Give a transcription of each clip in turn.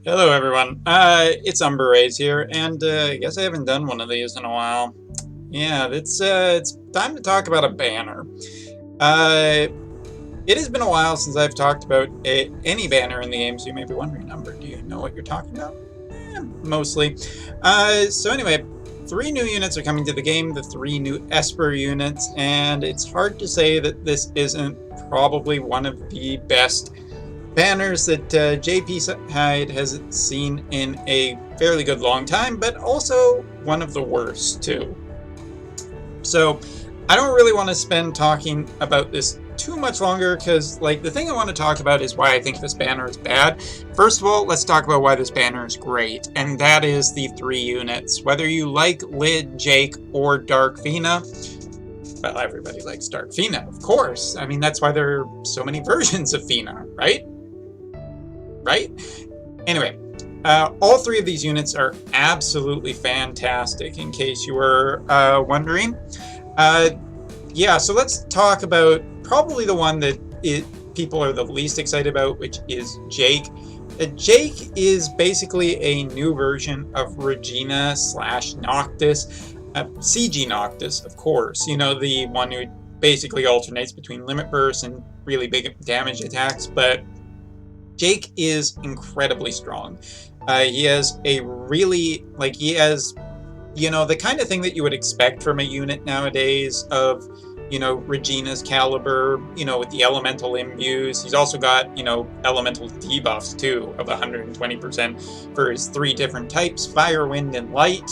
Hello everyone, it's Umber here, and I guess I haven't done one of these in a while. Yeah, it's time to talk about a banner. Uh, it has been a while since I've talked about any banner in the game, so you may be wondering, Umber, do you know what you're talking about? Mostly. So anyway, 3 new units are coming to the game, the 3 new Esper units, and it's hard to say that this isn't probably one of the best banners that JP Hyde has seen in a fairly good long time, but also one of the worst too. So I don't really want to spend talking about this too much longer because, like, the thing I want to talk about is why I think this banner is bad. First of all, let's talk about why this banner is great, and that is the 3 units. Whether you like Lid, Jake, or Dark Fina, well, everybody likes Dark Fina, of course. I mean, that's why there are so many versions of Fina, right? Right? Anyway, all 3 of these units are absolutely fantastic, in case you were wondering. Yeah, so let's talk about probably the one that people are the least excited about, which is Jake. Jake is basically a new version of Regina / Noctis. CG Noctis, of course. You know, the one who basically alternates between limit bursts and really big damage attacks, but Jake is incredibly strong. He has a really, he has, the kind of thing that you would expect from a unit nowadays of, Regina's caliber, with the elemental imbues. He's also got, elemental debuffs too of 120% for his 3 different types, fire, wind, and light.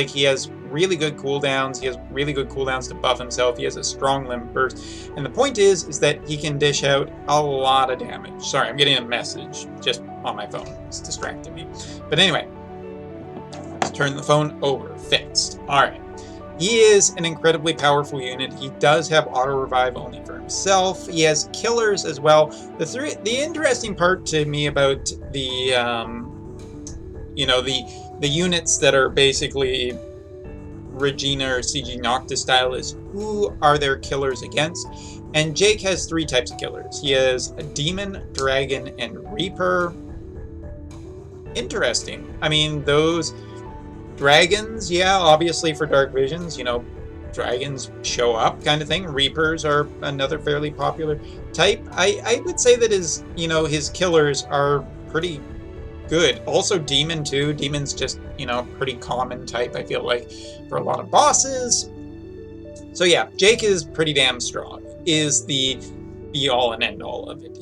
He has really good cooldowns. He has really good cooldowns to buff himself. He has a strong limit burst. And the point is that he can dish out a lot of damage. Sorry, I'm getting a message just on my phone. It's distracting me. But anyway, let's turn the phone over. Fixed. All right. He is an incredibly powerful unit. He does have auto revive only for himself. He has killers as well. The interesting part to me about the the units that are basically Regina or CG Noctis style is who are their killers against. And Jake has 3 types of killers. He has a Demon, Dragon, and Reaper. Interesting. I mean, those dragons, yeah, obviously for dark visions, dragons show up kind of thing. Reapers are another fairly popular type. I would say that his killers are pretty good. Also Demon too. Demon's just, pretty common type, I feel like, for a lot of bosses. So yeah, Jake is pretty damn strong. Is the be-all and end-all of it.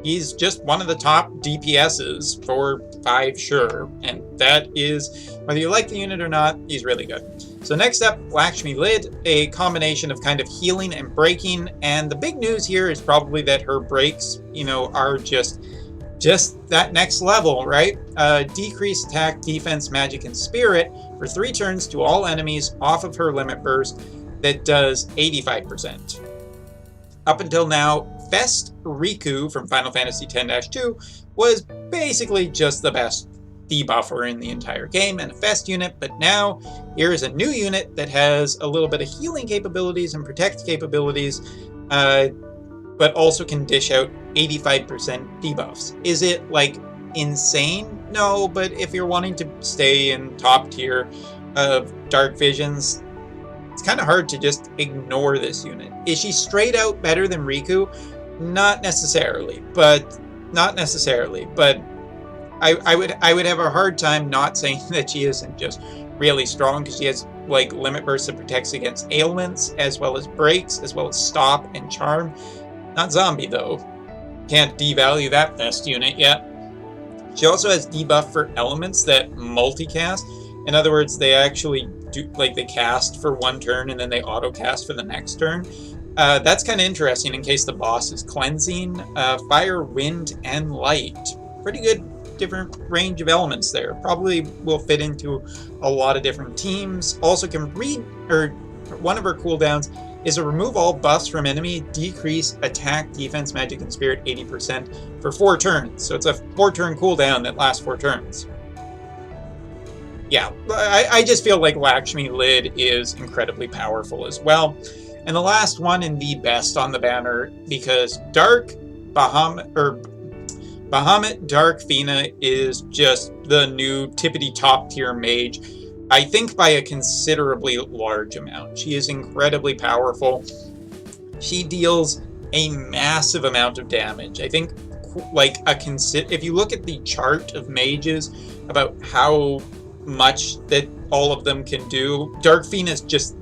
He's just one of the top DPSs for 5 sure, and that is, whether you like the unit or not, he's really good. So next up, Lakshmi Lid, a combination of kind of healing and breaking, and the big news here is probably that her breaks, are just that next level, right? Decreased attack, defense, magic, and spirit for 3 turns to all enemies off of her limit burst that does 85%. Up until now, Fest Riku from Final Fantasy X-2 was basically just the best debuffer in the entire game and a Fest unit, but now here is a new unit that has a little bit of healing capabilities and protect capabilities, but also can dish out 85% debuffs. Is it, insane? No, but if you're wanting to stay in top tier of Dark Visions, it's kind of hard to just ignore this unit. Is she straight out better than Riku? Not necessarily, but I would have a hard time not saying that she isn't just really strong, because she has limit burst that protects against ailments, as well as breaks, as well as stop and charm. Not zombie though. Can't devalue that Fest unit yet. She also has debuff for elements that multicast. In other words, they actually do, they cast for 1 turn and then they auto cast for the next turn. That's kind of interesting in case the boss is cleansing. Fire, wind, and light. Pretty good different range of elements there. Probably will fit into a lot of different teams. Also can read, or one of her cooldowns is a remove all buffs from enemy, decrease attack, defense, magic, and spirit 80% for 4 turns. So it's a 4-turn cooldown that lasts 4 turns. Yeah, I just feel like Lakshmi Lid is incredibly powerful as well. And the last one, and the best on the banner, because Dark Bahamut, or Bahamut Dark Fina is just the new tippity top tier mage. I think by a considerably large amount. She is incredibly powerful. She deals a massive amount of damage. I think, like, if you look at the chart of mages about how much that all of them can do, Dark Fina is just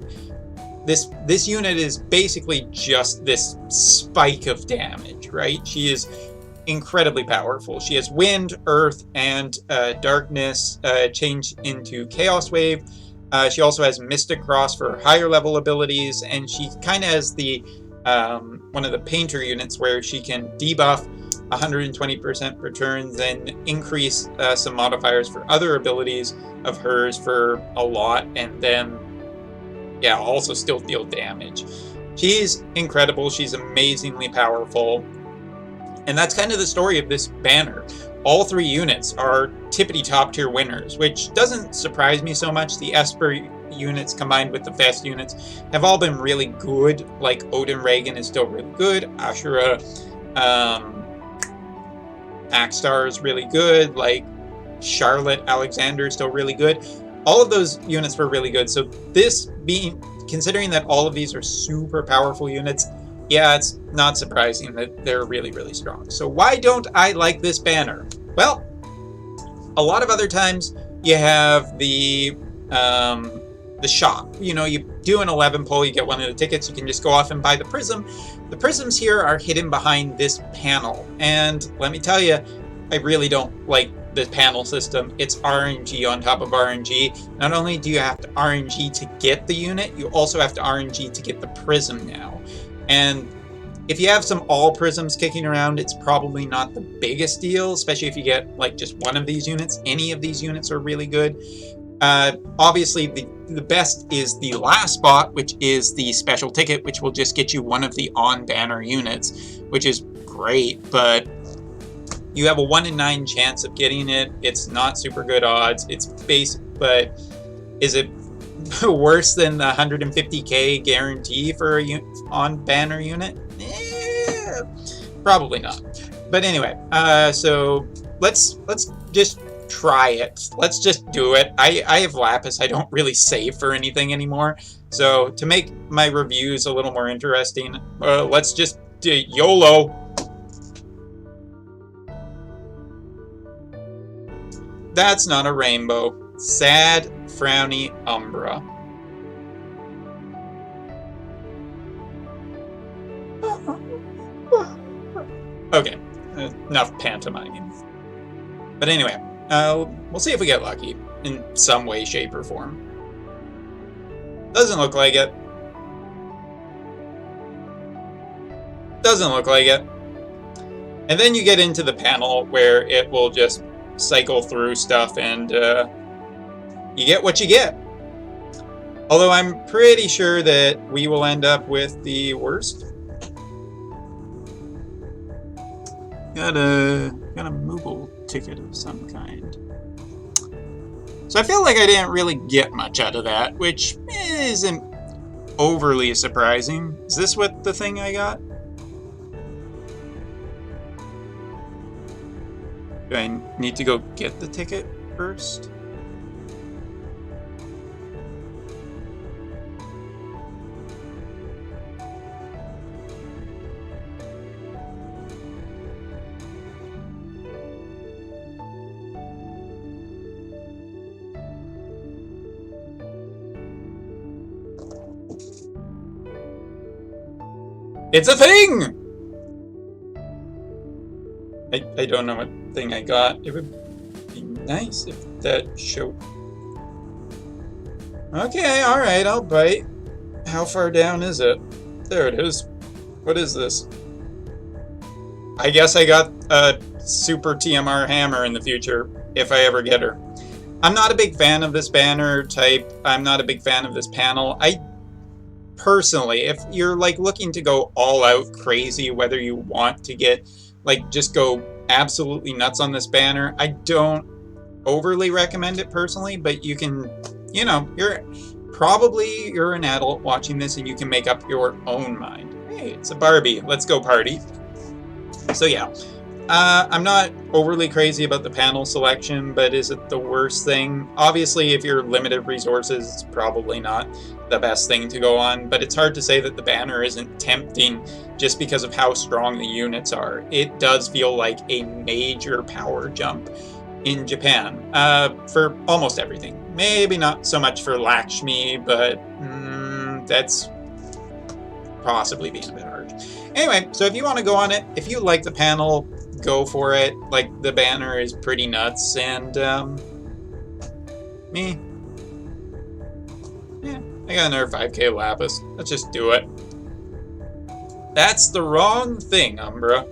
this unit is basically just this spike of damage, right? She is incredibly powerful. She has wind, earth, and darkness change into Chaos Wave. She also has Mystic Cross for higher level abilities, and she kind of has the one of the painter units where she can debuff 120% per turn, then increase some modifiers for other abilities of hers for a lot, and then yeah, also still deal damage. She's incredible. She's amazingly powerful. And that's kind of the story of this banner. All 3 units are tippity top tier winners, which doesn't surprise me so much. The Esper units combined with the Fest units have all been really good. Like Odin Reagan is still really good. Ashura Axstar is really good. Like Charlotte Alexander is still really good. All of those units were really good. So this being, considering that all of these are super powerful units, yeah, it's not surprising that they're really, really strong. So why don't I like this banner? Well, a lot of other times you have the shop. You know, you do an 11 pull, you get one of the tickets, you can just go off and buy the prism. The prisms here are hidden behind this panel. And let me tell you, I really don't like the panel system. It's RNG on top of RNG. Not only do you have to RNG to get the unit, you also have to RNG to get the prism now. And if you have some all prisms kicking around, it's probably not the biggest deal, especially if you get like just one of these units. Any of these units are really good. Obviously, the best is the last spot, which is the special ticket, which will just get you one of the on-banner units, which is great, but you have a 1 in 9 chance of getting it. It's not super good odds. It's basic, but is it worse than the 150k guarantee for a on-banner unit? Probably not. But anyway, so let's just try it. Let's just do it. I have Lapis. I don't really save for anything anymore. So to make my reviews a little more interesting, let's just do YOLO. That's not a rainbow. Sad, frowny Umbra. Okay, enough pantomiming. But anyway, we'll see if we get lucky in some way, shape, or form. Doesn't look like it. Doesn't look like it. And then you get into the panel where it will just cycle through stuff and you get what you get. Although I'm pretty sure that we will end up with the worst. Got a mobile ticket of some kind. So I feel like I didn't really get much out of that, which isn't overly surprising. Is this what the thing I got? Do I need to go get the ticket first? It's a thing! I don't know what thing I got. It would be nice if that showed. Okay, alright, I'll bite. How far down is it? There it is. What is this? I guess I got a super TMR hammer in the future, if I ever get her. I'm not a big fan of this banner type. I'm not a big fan of this panel. Personally, if you're like looking to go all out crazy, whether you want to get like just go absolutely nuts on this banner, I don't overly recommend it personally, but you can, you know, you're an adult watching this and you can make up your own mind. Hey, it's a Barbie, let's go party. So yeah, I'm not overly crazy about the panel selection, but is it the worst thing? Obviously, if you're limited resources, it's probably not the best thing to go on, but it's hard to say that the banner isn't tempting just because of how strong the units are. It does feel like a major power jump in Japan for almost everything. Maybe not so much for Lakshmi, but that's possibly being a bit harsh. Anyway, so if you want to go on it, if you like the panel, go for it. Like, the banner is pretty nuts, and me, yeah, I got another 5k Lapis. Let's just do it. That's the wrong thing, Umbra.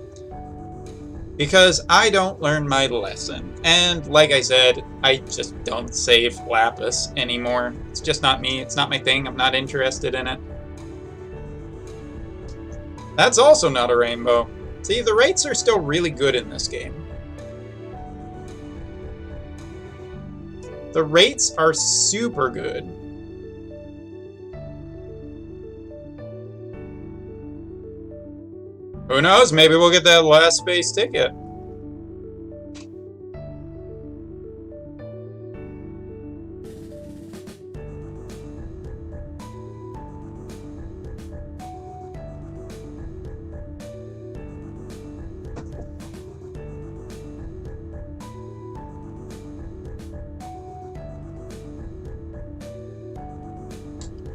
Because I don't learn my lesson. And like I said, I just don't save Lapis anymore. It's just not me. It's not my thing. I'm not interested in it. That's also not a rainbow. See, the rates are still really good in this game. The rates are super good. Who knows? Maybe we'll get that last space ticket.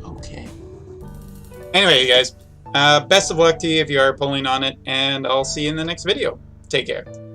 Okay. Anyway, you guys, best of luck to you if you are pulling on it, and I'll see you in the next video. Take care.